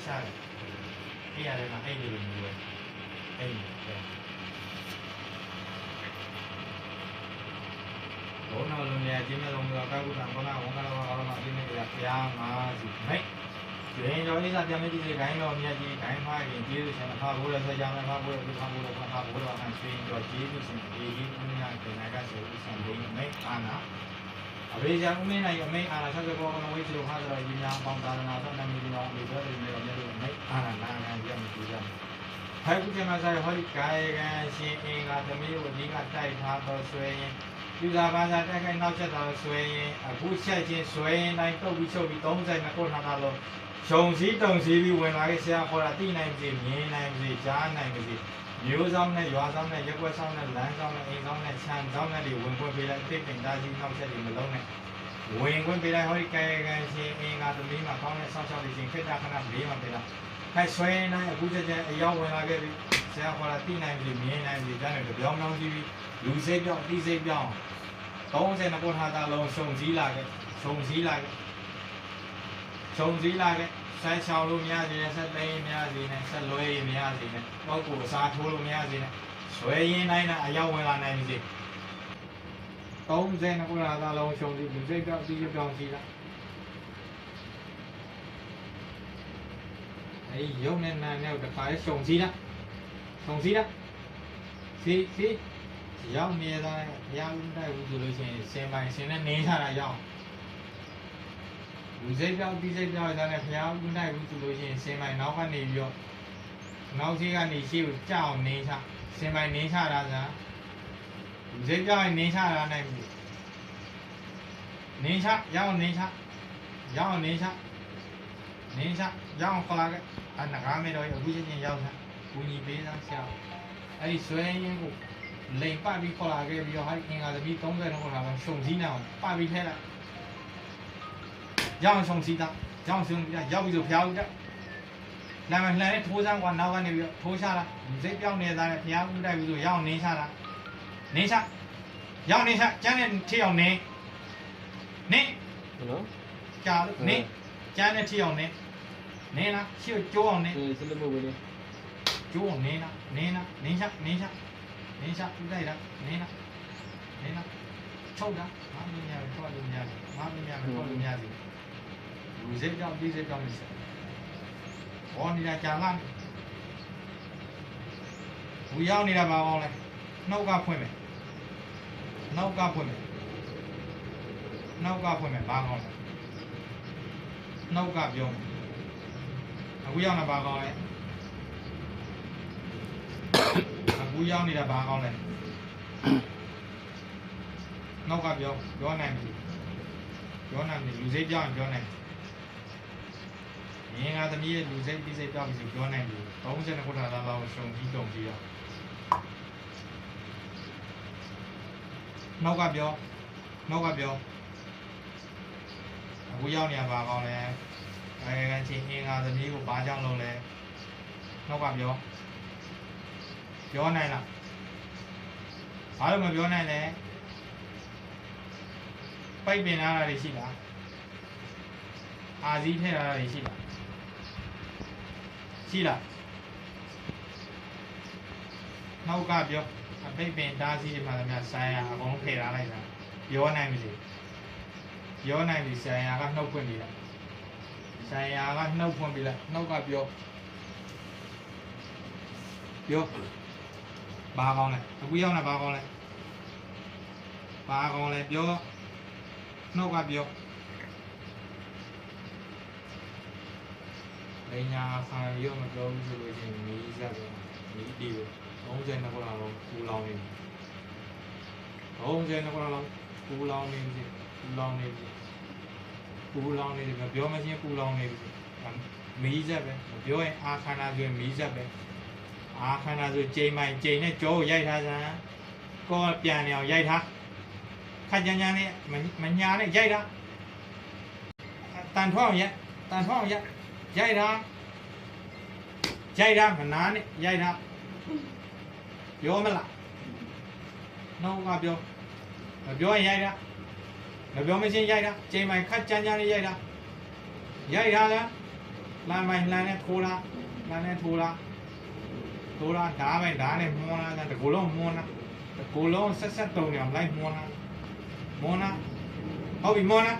ရှာအေးရတယ်မှာအဲ့ဒီလိုမျိုးပဲအဲ့ဒီဘောနာလုံးရခြင်းမဲ့လုံးကကောက်တာဘောနာဝန်ကတော့အားလုံးအင်းနဲ့ပြားငါစီမိတ်ကျွင်းရောအိစာပြန်မကြည့်စေခိုင်းတော့မြတ်ကြီးခိုင်းမှာရင်ကျေးဇူးရှင်ဖာဘိုးရဆက်ကြမယ်ဖာဘိုးရဖာဘိုးရဖာဘိုးရအခန်းရွှေရောကျေးဇူးရှင်အေးကြီးဦးမြတ်တင်နာကဆိုဦးဆောင်လေးမိတ်အာနာအဘေဇာဦးမင်းနိုင်အမိတ်အာနာဆက်ဘောကနဝိသုဟာဆိုတော့ညီညာပေါင်းသာသနာတော်နာမည်ဒီတော်အမေတော်တွေနဲ့မြတ်လို့မိတ်အာနာနာနာရမယ်ကြည့်ကြမယ်ဟဲ့ခုကျမှဆိုင်ဟောဒီကာယကံရှင်အင်္ဂါသမီးကိုအဓိကတိုက်ထားတော့ဆွဲရင်ယူဇာဘာသာတက်ခိုင်းနောက်ချက်တော်ဆွဲရင်အခုချက်ချင်းဆွဲရင်တိုင်းတုတ်ပြီးချုပ်ပြီး32ခုထားတာလို့ရှုံစည်းတုံစည်းပြီးဝင်လာခဲ့ဆရာခေါ်တာသိနိုင်ပြီမြင်နိုင်ပြီကြားနိုင်ပြီမျိုးဆောင်နဲ့ရွာဆောင်နဲ့ရက်ွက်ဆောင်နဲ့လမ်းဆောင်နဲ့အိမ်ဆောင်နဲ့ခြံဆောင်နဲ့တွေဝင်ခွင့်ပေးလိုက်အသိပင်သားကြီးနောက်ချက်တွေမလုံးနဲ့ဝင်ခွင့်ပေးလိုက်ဟောဒီကာယကံရှင်အင်္ဂါသမီးမှာကောင်းတဲ့ဆောက်ရှောက်လေးချင်းခိတ္တခဏလေးမှပေးလိုက်ခိုင်ဆွဲနိုင်အခုချက်ချင်းအရောက်ဝင်လာခဲ့ပြီဆရာခေါ်တာသိနိုင်ပြီမြင်နိုင်ပြီကြားနိုင်ပြီပြောင်းပြောင်းကြည့်ပြီးလူစိတ်ပြောင်းအသိစိတ်ပြောင်း32ခုထားတာလုံးရှုံစည်းလာခဲ့ရှုံစည်းလာခဲ့ဆက်ချောင်းလို့မရစေနဲ့ဆက်သိမ်းမရစေနဲ့ဆက်လွဲမရစေနဲ့ပုဂ္ဂိုလ်အစားထိုးလို့မရစေနဲ့ဆွဲရင်းတိုင်းနဲ့အရောက်ဝင်လာနိုင်ပြီ32ခုထားတာလုံးရှုံစည်းလူစိတ်ပြောင်းအသိစိတ်ပြောင်းစီးလာအဲ့ရုပ်နဲ့နာနဲ့တခါလေးရှုံစည်းလာစီရောက်နေတာဘုရားဦးတိုက်ဘူးဆိုလို့ရှိရင်စင်ပိုင်စင်နဲ့နေထားတာရောက်လူစိတ်ပြောင်းဒီစိတ်ပြောင်းရတယ်ဘုရားဦးတိုက်ဘူးဆိုလို့ရှိရင်စင်ပိုင်နောက်ကနေပြီးတော့နောက်စီကနေရှေ့ကိုကြောက်နေချစင်ပိုင်နေချတာကလူစိတ်ပြောင်းနေချတာနိုင်ဘူးနေချရောက်နေချခေါ်လာကအနဂါမေတော့အခုချင်းရောက်တာဘူးညီပေးသားဆရာအဲ့ဒီဆွဲရင်းကိုလိန်ပတ်ပြီးခေါ်လာခဲ့ပြီးတော့ဟာအင်္ဂါသမီး30လောက်ခေါ်လာတော့ရှုံစည်းနေအောင်ပတ်ပြီးထဲလိုက်ရောက်ရှုံစည်းတာရောက်ပြီးဆိုဖျားဦးတက်နာမလှန်နဲ့ထိုးစမ်းကွာနောက်ကနေပြီးတော့ထိုးချတာစိတ်ပြောင်းနေတာနဲ့ဖျားဦးတိုက်ပြီးဆိုရောက်နေချတာနေချရောက်နေချကျန်းနဲ့ထိအောင်နေနော်ကြာလို့နေကျန်းနဲ့ထိအောင်နေလားရှေ့ကျိုးအောင်နေစလမဝေးလေကျိုးအောင်နေချဦးတိုက်တာနေလားချုပ်တာငါမင်းများထွက်လို့များတယ်လူစိတ်ကြောင့်ဒီစိတ်ကြောင့်နေစဘောနေတာကြာလာဘူးရောက်နေတာပါအောင်လဲနှုတ်ကဖွင့်မယ်ဘာကောင်းလဲနှုတ်ကပြောမယ်အခုရောက်နေပါကောင်းလဲအခုရောက်နေတာဘာကောင်းလဲနောက်ကပြောနိုင်ပြီလူစိတ်ပြောင်းပြောနိုင်မြင်ငါသမီးရဲ့လူစိတ်ပြီးစိတ်ပြောင်းပြီးပြောနိုင်ပြီ32ခုထားတာလောက်ရှုံပြီးတုံကြည့်ရနောက်ကပြောအခုရောက်နေပါကောင်းလဲအဲချင်းအင်္ဂါသမီးကိုဘာကြောင့်လုပ်လဲနောက်ကပြောနိုင်လားဘာလို့မပြောနိုင်လဲပိုက်ပင်လာတာတွေရှိလားအာဇီးထည့်လာတာတွေရှိလားနောက်ကပြောအပိတ်ပင်တားစီးတွေမှာလည်းဆိုင်ရာအကုန်ထည့်လာလိုက်တာပြောနိုင်ပြီဆိုင်ရာကနှုတ်ဖွင့်ပြီလားနောက်ကပြောဘာကောင်းလဲအခုရောက်နေဘာကောင်းလဲပြောနောက်ကပြောအညာခံရုံမပြောဘူးဆိုလို့ရှိရင်မီးစက်ပဲမီးတီးပဲ32ခုလောက်ပူလောင်နေပြီ32ခုလောက်ပူလောင်နေပြီမပြောမချင်းပူလောင်နေပြီမီးစက်ပဲမပြောရင်အာခန္ဓာဆိုရင်မီးစက်ပဲအာခန္ဓာဆိုချိန်နဲ့ကြောကိုရိုက်ထားစမ်းကောပြန်နေအောင်ရိုက်ထားခက်ကြမ်းနဲ့မညာနဲ့ရိုက်ထားတန်ထွအောင်ရိုက်ထားမနာနဲ့ရိုက်ထားပြောမလားနောက်ကပြောမပြောရင်ရိုက်ထားမပြောမချင်းရိုက်ထားချိန်မိုင်ခက်ကြမ်းနဲ့ရိုက်ထားလား lan mày lan này thô ra đá mày đá này mua ra cái cổ lông set tàu này lại mua na không bị mua na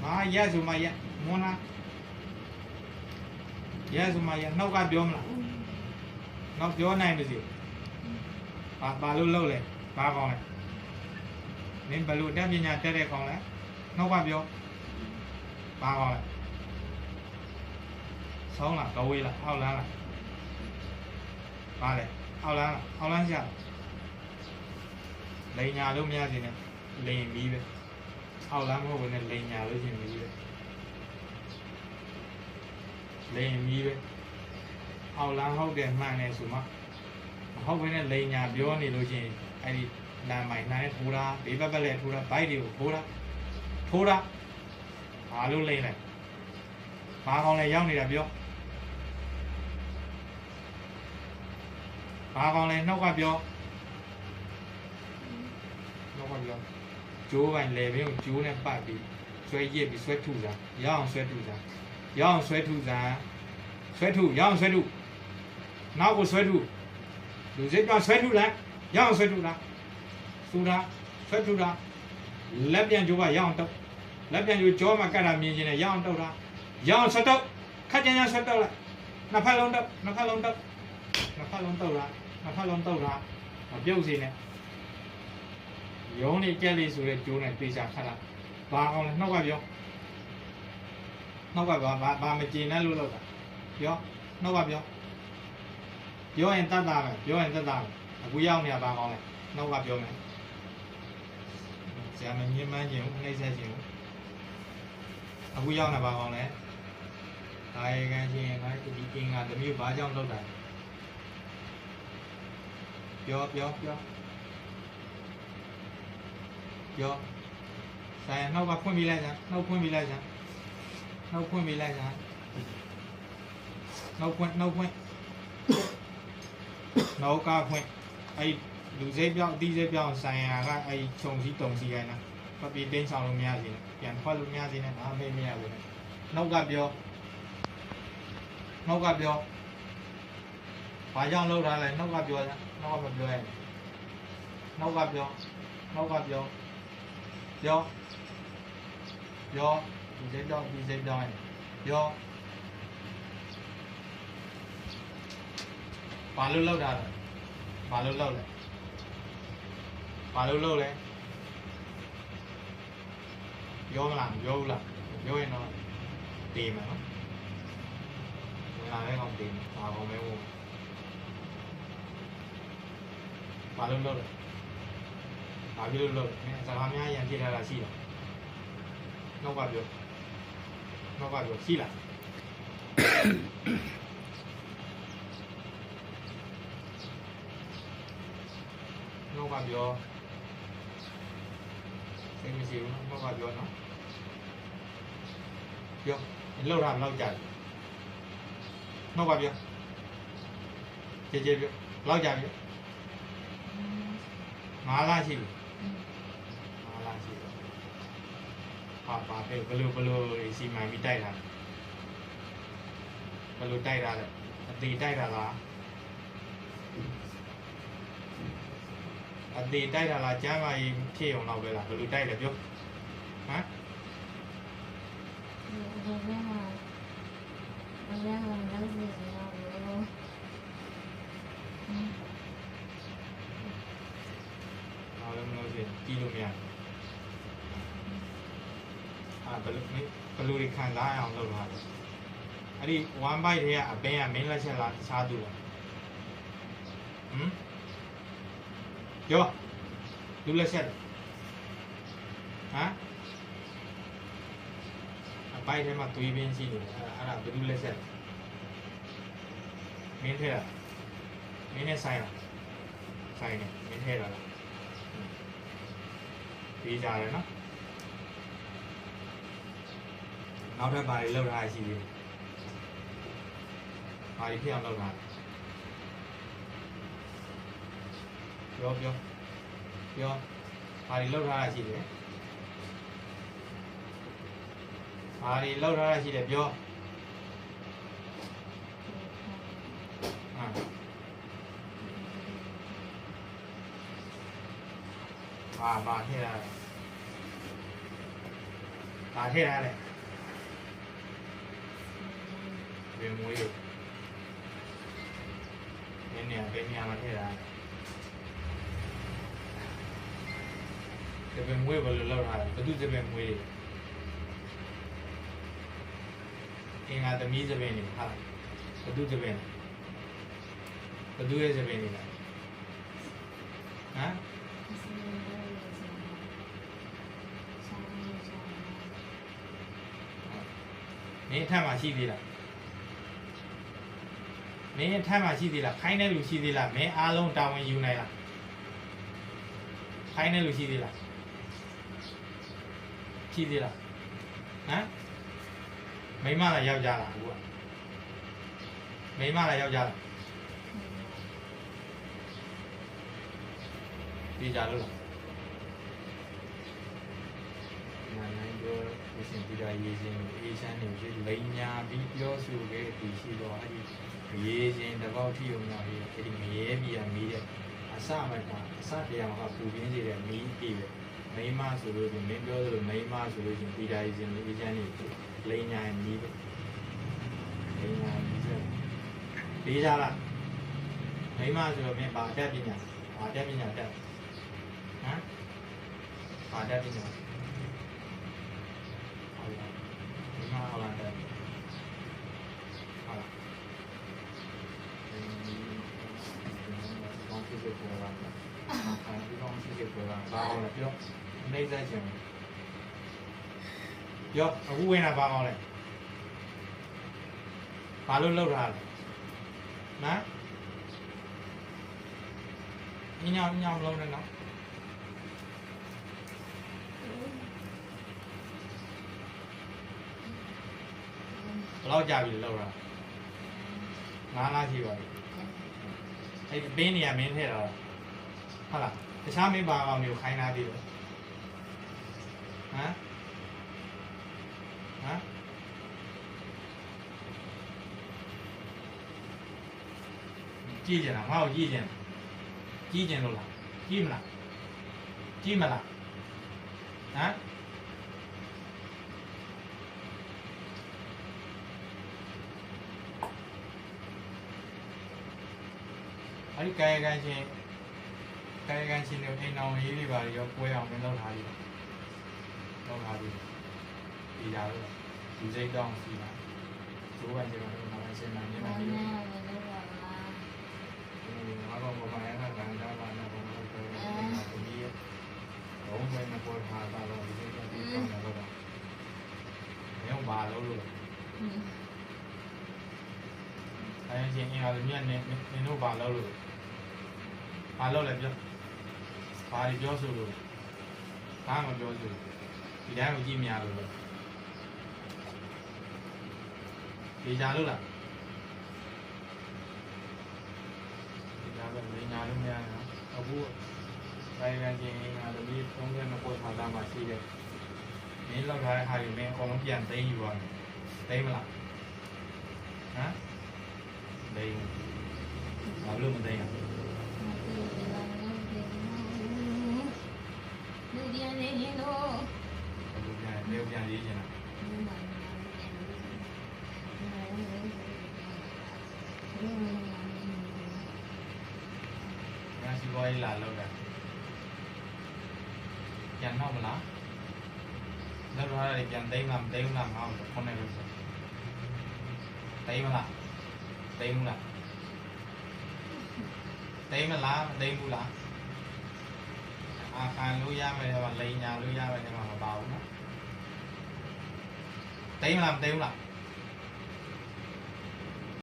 mà yes rồi mày mua na yes rồi mày nấu cái biom là nấu biom này là gì bà lâu này bà con này nên bà lâu đem về nhà chơi đây con này nấu cái biom bà con này sống là cầu là ao lá là bà này ao lá sao lấy nhà lúc nhà gì nè lấy mì về ao lá mua cái này lấy nhà lúc gì mì về lấy mì về ao lá hậu đèn mang này xuống mà hậu cái này lấy nhà biếu này lúc gì ai đi làm mày này thua ra để bắt lại thua ra bay đi thua ra lúc lấy này bà con này giống này là biếu bà con này nấu qua biếu chú bạn lề với chú này bà bị xoay dễ bị xoay thủ ra gió xoay thủ nào có xoay thủ đủ dễ cho xoay thủ ra gió xoay thủ ra xoay thủ ra lép đen chú bà gió tốc lép đen chú chó mà cái làm gì này gió tốc ra gió xoay tốc khách chân xoay tốc lại nó phát lông tốc ra mà biểu gì này giống như cái lý số này chú này tùy chặt khá bà con này nó qua bà mới chỉ nó luôn rồi nó qua biểu anh ta làm cú dao này bà con này nó qua biểu này giờ mình như mấy nhiều ngay xe nhiều cú dao này bà con này ai cái gì cái đi kinh là tụi mình bà trong đâu này vô sai nấu qua phun bị lại nấu phun bị lại nấu cá phun ai đủ dễ béo đi dễ béo sai cái ai trồng gì trồng gì này nè có bị bên sau luôn nha gì này tiền khoa luôn nha gì này nó bên nha rồi nấu cá béo phải cho lâu ra lại nấu cá béo này nấu cá béo vô đi dây đo này vô bà lâu ra rồi bà lâu này vô làm nó tìm mà làm cái không tìm bà không mấy mua bà lâu rồi bà biết lâu sao ham nhá gì là gì rồi nó qua được gì là nó qua được xem cái gì nó qua được nó được lâu làm lâu chạy nó qua được chơi được lâu chạy được mà là gì bà phải bơ xì mày bị tay ra bơ tay ra tì tay ra là trái mày khi ông nào về là bơ tay là chưa hả kilo belu đi khăn láအောင်လုပ်ထားတယ်အဲ့ဒီ1 byte တွေကအပင်ကမင်းလက်ချက်လားစားသူလားပြောလူလက်ချက်ဟမ်အပိုက်ထဲမှာသွေးပင်းရှိနေတယ်အဲ့ဒါဘယ်သူလက်ချက်မင်းထဲလားမင်းနဲ့ဆိုင်လားဆိုင်နေမင်းထဲလားပြီးကြတယ်နော်နောက်ထပ်ဘာတွေလောက်ထားရှိသေးလဲဘာတွေဖြစ်အောင်လုပ်ထားပြောဘာတွေလောက်ထားရှိတယ်ဘာတွေလောက်ထားရှိတယ်ပြော ဘာထည့်ရတယ်ဘာထည့်ရတယ်ဘယ်မွေးလို့နည်းနည်းပဲညာမှာထည့်ရတယ်ဒီဘယ်မွေးဘယ်လိုလုပ်ထားလဲဘယ်သူဒီဘယ်မွေးအင်္ဂါသမီးသဘင်နေဟာဘယ်သူသဘင်ဘယ်သူရဲ့သဘင်နေလဲဟမ်မင်းထပ်မှရှိသေးလားမင်းထပ်မှရှိသေးလားခိုင်းတဲ့လူရှိသေးလားမင်းအားလုံးတာဝန်ယူနိုင်လားခိုင်းတဲ့လူရှိသေးလားရှိသေးလားဟမ်မိမလားယောက်ျားလားအခုကမိမလားယောက်ျားလားဒီကြလို့လားနိုင်တော့ဒီစင်ပြရရေးခြင်းအေးချမ်းနေပြီလိန်ညာပြီးပြောဆိုခဲ့ဒီရှိတော့အဲ့ဒီရေးခြင်းတပေါက်ထီုံတော့ရေးအဲ့ဒီမရဲပြရမီးတဲ့အစမကအစတရားမှာပူပြင်းစေတဲ့မီးအေးပဲမိမဆိုလို့ဒီမင်းပြောသလိုမိမဆိုလို့ရှင်ပြရရေးခြင်းအေးချမ်းနေလိန်ညာမီးပဲလိန်ညာမီးဆိုလေးကြလားမိမဆိုတော့မင်းဘာတက်ပညာဘာတက်ပညာတက်ဟမ်ဘာတက်ပညာမိမဟောလာတယ်ဟာကောင်းဖြစ်ပေါ်လာတယ်ဒီကောင်းဖြစ်ပေါ်လာဘာလို့လဲပြောနေစားချင်ပြောအခုဝင်လာဘာကောင်းလဲဘာလို့လောက်ထားလဲနော်ညောင်လုံးနဲ့နော်ဘယ်လောက်ကြာပြီလောက်တာ9လရှိပါပြီအဲ့ဒီပင်းနေရမင်းထည့်တာဟုတ်လားတခြားမင်းပါအောင်မျိုးခိုင်းတာသေးတယ်ဟမ်ကြည့်ကြလားငါ့ကိုကြည့်ကြလို့လားကြည့်မလားဟမ်အဲ့ဒီကာယကံရှင်တွေအိမ်တော်ရေးတွေပါရောပွဲအောင်မင်းလုပ်ထားပြီဒီလာလို့ဒီစိတ်တောင်းစီတာဇိုးပိုင်းကျတော့ငါလည်းစဉ်းစားနေမှာဒီငါတော့ဘာမှန်းကန်တာပါတော့ဘုံကိုဒီဘုံပဲမပေါ်ထားတာတော့ဒီစိတ်တောင်းတာတော့မင်းဘာလို့အဲ့ဒီချင်းအင်္ဂါမြတ်နဲ့နင်တို့ဘာလို့လဲပြောဘာပြောဆိုလို့ဘာမှပြောဆိုဒီတိုင်းကိုကြည့်မြလို့ဒီကြလို့လားဒီကြပဲနေညာလို့မရနော်အခုတိုင်းကန်ချင်းအင်္ဂါသမီး30နှစ်ပေါ်ထားတာမှရှိတယ်မင်းလောက်ထားတဲ့ဟာတွေမင်းအကုန်လုံးပြန်သိမ်းယူပါမယ်သိမ်းမလားဟမ်သိမ်းဘာလို့မသိမ်းရလူပြန်နေရင်တော့လူပြန်ရေးချင်တာငါစီပွားရေးလာလောက်တာပြန်တော့မလားလောက်ထားတယ်ပြန်သိမ်းလားမသိမ်းလားငါ့ကိုခေါင်းနေလို့ဆိုသိမ်းမလားသိမ်းဘူးလားသိမ်းမလားမသိမ်းဘူးလားအာခံလို့ရမယ်တဲ့မှာလိန်ညာလို့ရမယ်တဲ့မှာမပါဘူးနော်သိမ်းမလားမသိမ်းဘူးလား